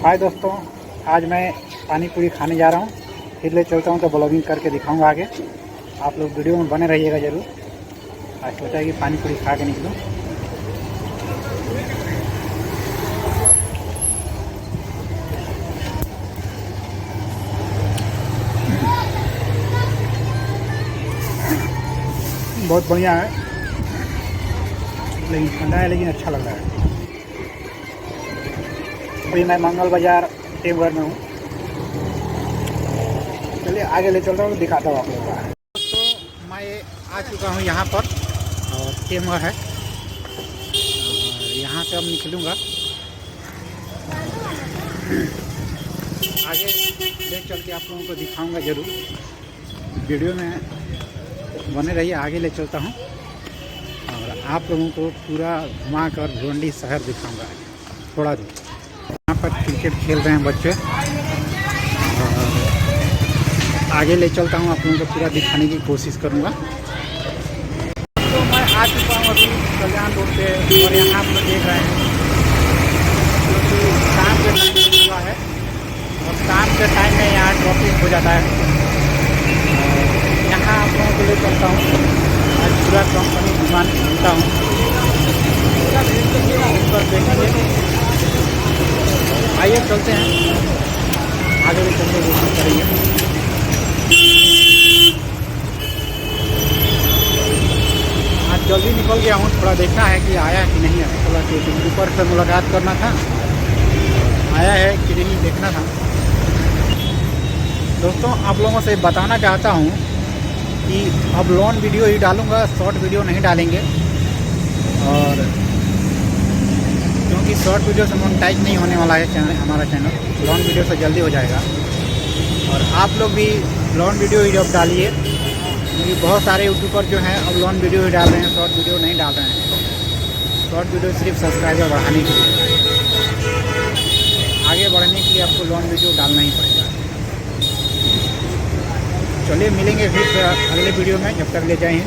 हाय दोस्तों, आज मैं पानी पूरी खाने जा रहा हूँ। फिर ले चलता हूँ तो ब्लॉगिंग करके दिखाऊंगा आगे। आप लोग वीडियो में बने रहिएगा ज़रूर। आज सोचा है कि पानी पूरी खा के निकलूँ। बहुत बढ़िया है, लेकिन ठंडा है, लेकिन अच्छा लग रहा है। अभी मैं मंगल बाज़ार टेमघर में हूँ। चलिए आगे ले चलता हूँ, दिखाता हूँ आप लोगों को। तो मैं आ चुका हूँ यहाँ पर, और टेमघर है। यहाँ से अब निकलूँगा, आगे ले चल के आप लोगों को दिखाऊँगा ज़रूर। वीडियो में बने रहिए, आगे ले चलता हूँ और आप लोगों को पूरा घुमा कर भिवंडी शहर दिखाऊंगा थोड़ा दूर। यहाँ पर क्रिकेट खेल रहे हैं बच्चे, और आगे ले चलता हूँ, आप लोगों को पूरा दिखाने की कोशिश करूँगा। तो मैं आ चुका हूँ अभी कल्याण रोड पे, और यहाँ आप लोग देख रहे हैं क्योंकि शाम के टाइम हुआ है, और शाम के टाइम में यहाँ ट्रैफिक हो जाता है। यहाँ आप लोगों को ले चलता हूँ, आज पूरा कंपनी घूमता हूँ, देखेंगे। आइए चलते हैं, आगे भी चलते कोशिश करेंगे। आज जल्दी निकल गया हूँ, थोड़ा देखना है कि आया है कि नहीं है। थोड़ा ऊपर से मुलाकात करना था, आया है कि नहीं देखना था। दोस्तों, आप लोगों से बताना चाहता हूँ कि अब लॉन्ग वीडियो ही डालूंगा, शॉर्ट वीडियो नहीं डालेंगे। और क्योंकि शॉर्ट वीडियो से मोनेटाइज नहीं होने वाला है हमारा चैनल, लॉन्ग वीडियो से जल्दी हो जाएगा। और आप लोग भी लॉन्ग वीडियो ही अब डालिए, क्योंकि बहुत सारे यूट्यूबर जो हैं अब लॉन्ग वीडियो ही डाल रहे हैं, शॉर्ट वीडियो नहीं डाल रहे हैं। शॉर्ट वीडियो सिर्फ सब्सक्राइबर बढ़ाने के लिए, आगे बढ़ने के लिए आपको लॉन्ग वीडियो डालना ही पड़ेगा। चलिए मिलेंगे फिर अगले वीडियो में, जब तक ले जाएँ।